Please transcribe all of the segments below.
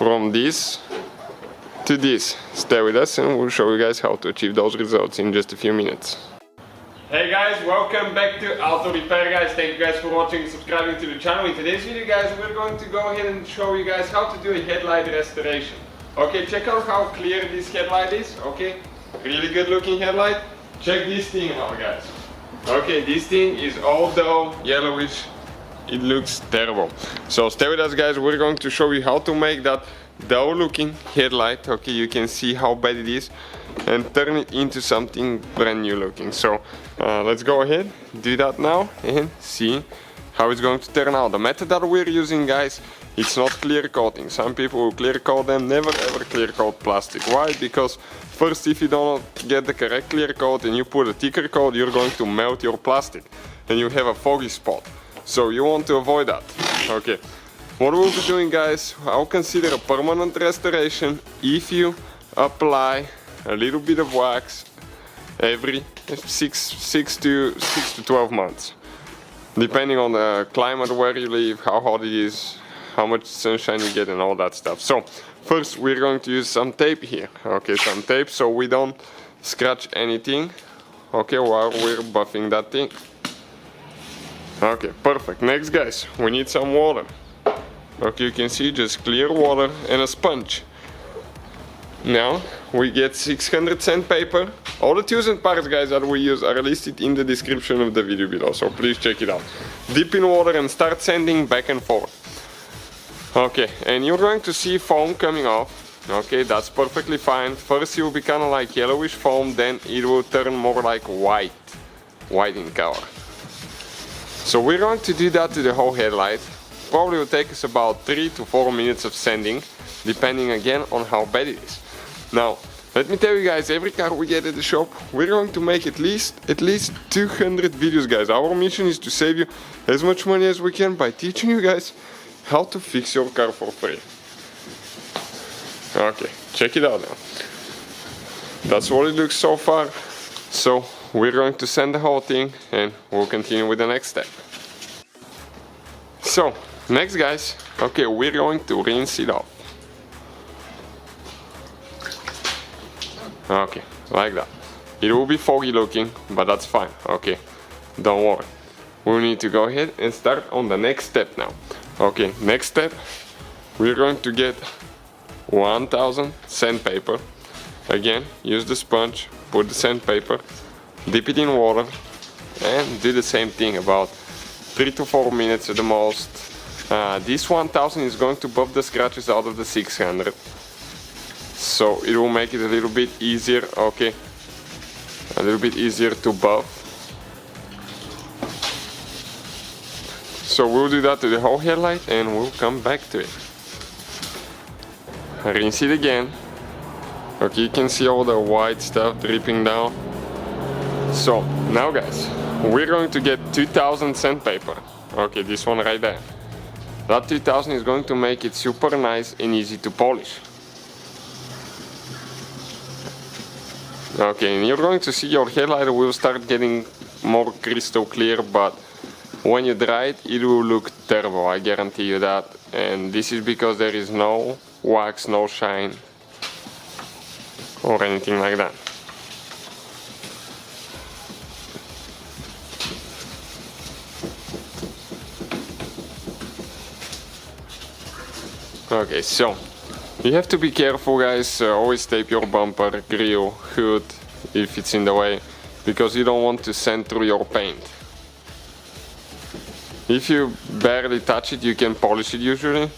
from this to this. Stay with us and we'll show you guys how to achieve those results in just a few minutes. Hey guys, welcome back to Auto Repair guys. Thank you guys for watching and subscribing to the channel. In today's video guys, we're going to go ahead and show you guys how to do a headlight restoration. Okay, check out how clear this headlight is. Okay, really good looking headlight. Check this thing out guys. Okay, this thing is all dull, yellowish. It looks terrible. So stay with us guys, we're going to show you how to make that dull looking headlight. Okay, you can see how bad it is, and turn it into something brand new looking. So let's go ahead, do that now and see how it's going to turn out. The method that we're using guys, it's not clear coating. Some people will clear coat them, never ever clear coat plastic. Why? Because first, if you don't get the correct clear coat and you put a thicker coat, you're going to melt your plastic and you have a foggy spot. So you want to avoid that. Okay, what we'll be doing guys, I'll consider a permanent restoration if you apply a little bit of wax every 6 to 12 months. Depending on the climate where you live, how hot it is, how much sunshine you get and all that stuff. So first we're going to use some tape here. Okay, some tape so we don't scratch anything. Okay, while we're buffing that thing. Okay, perfect. Next guys, we need some water. Okay, you can see just clear water and a sponge. Now we get 600 sandpaper. All the tools and parts guys that we use are listed in the description of the video below, so please check it out. Dip in water and start sanding back and forth. Okay, and you're going to see foam coming off. Okay, that's perfectly fine. First it will be kind of like yellowish foam, then it will turn more like white in color. So we're going to do that to the whole headlight. Probably will take us about 3 to 4 minutes of sanding, depending again on how bad it is. Now, let me tell you guys, every car we get at the shop, we're going to make at least 200 videos guys. Our mission is to save you as much money as we can by teaching you guys how to fix your car for free. Okay, check it out now. That's what it looks so far. So we're going to sand the whole thing and we'll continue with the next step. So next guys, okay, we're going to rinse it off. Okay, like that. It will be foggy looking, but that's fine. Okay, don't worry. We need to go ahead and start on the next step now. Okay, next step, we're going to get 1000 sandpaper. Again, use the sponge, put the sandpaper, dip it in water, and do the same thing about 3 to 4 minutes at the most. This 1000 is going to buff the scratches out of the 600. So it will make it a little bit easier, okay, a little bit easier to buff. So we'll do that to the whole headlight and we'll come back to it. Rinse it again. Okay, you can see all the white stuff dripping down. So now guys, we're going to get 2000 sandpaper. Okay, this one right there. That 2000 is going to make it super nice and easy to polish. Okay, and you're going to see your headlight will start getting more crystal clear, but when you dry it, it will look terrible, I guarantee you that. And this is because there is no wax, no shine, or anything like that. Okay, so you have to be careful guys, always tape your bumper, grille, hood if it's in the way, because you don't want to sand through your paint. If you barely touch it, you can polish it usually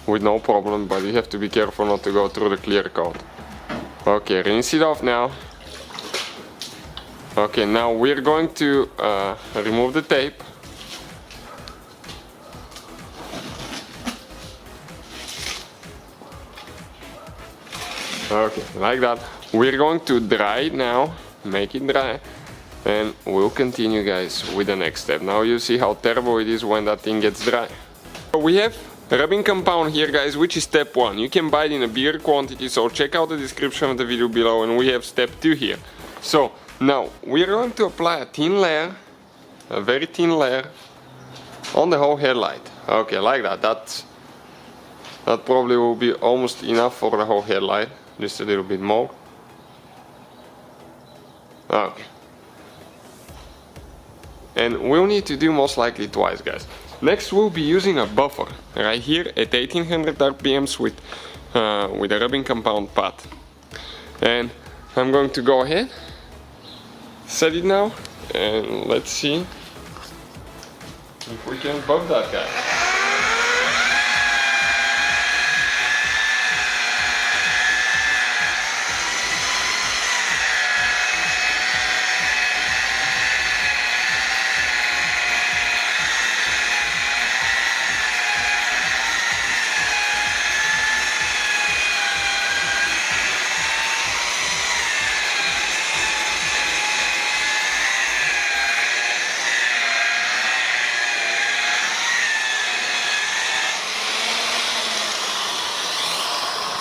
with no problem, but you have to be careful not to go through the clear coat. Okay, rinse it off now. Okay, now we're going to remove the tape. Okay, like that. We're going to dry it now, make it dry, and we'll continue guys with the next step. Now you see how terrible it is when that thing gets dry. So we have rubbing compound here guys, which is step 1. You can buy it in a bigger quantity, so check out the description of the video below, and we have step 2 here. So now we're going to apply a thin layer, a very thin layer on the whole headlight. Okay, like that. That probably will be almost enough for the whole headlight, just a little bit more. Okay. And we'll need to do most likely twice, guys. Next we'll be using a buffer right here at 1800 RPMs with a rubbing compound pad. And I'm going to go ahead, set it now, and let's see if we can buff that guy.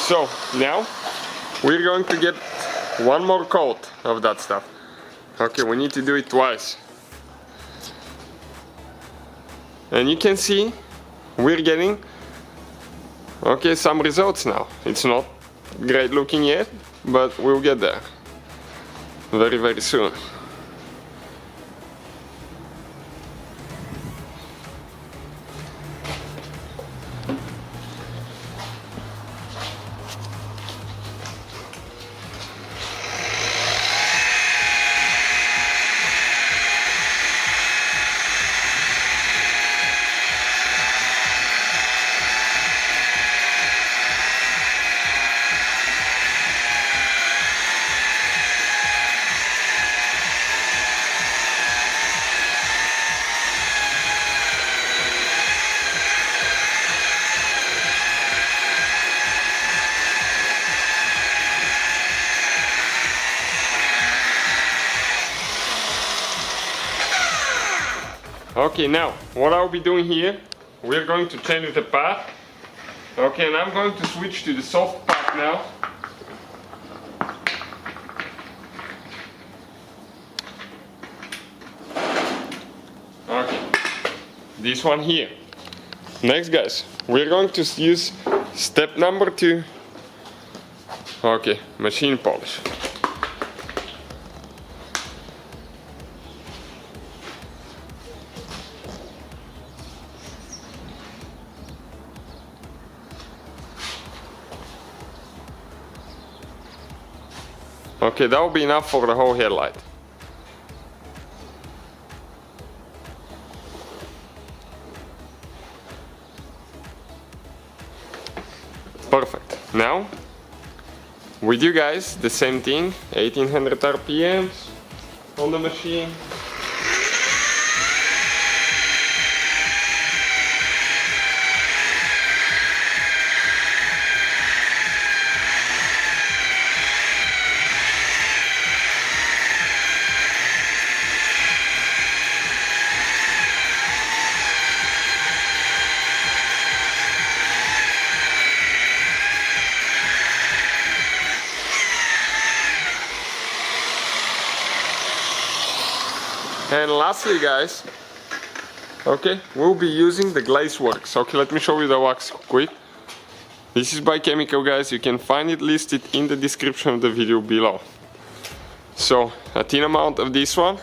So now we're going to get one more coat of that stuff. Okay, we need to do it twice. And you can see we're getting some results now. It's not great looking yet, but we'll get there very, very soon. Okay, now what I'll be doing here, we're going to change the path. Okay, and I'm going to switch to the soft path now. Okay, this one here. Next, guys, we're going to use step number 2. Okay, machine polish. Okay, that will be enough for the whole headlight. Perfect. Now, with you guys, the same thing, 1800 RPMs on the machine. And lastly, guys, okay, we'll be using the glaze works. Okay, let me show you the wax quick. This is by Chemical, guys. You can find it listed in the description of the video below. So a thin amount of this one.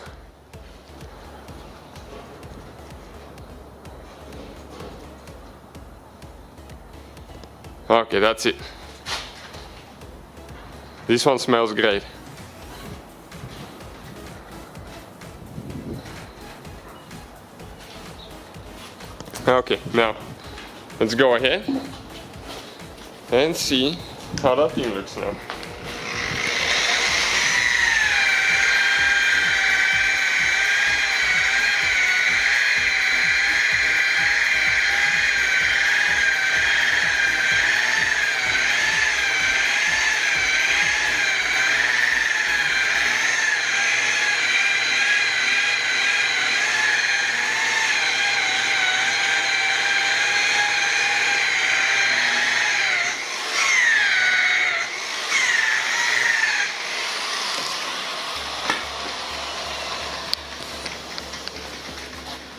Okay, that's it. This one smells great. Okay, now let's go ahead and see how that thing looks now.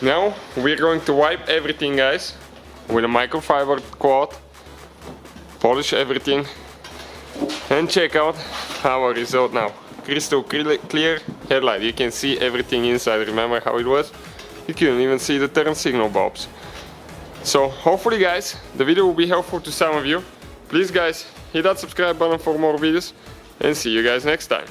Now we're going to wipe everything, guys, with a microfiber cloth. polish everything, and check out our result now. Crystal clear headlight. You can see everything inside. Remember how it was? You couldn't even see the turn signal bulbs. So hopefully guys, the video will be helpful to some of you. Please guys, hit that subscribe button for more videos, and see you guys next time.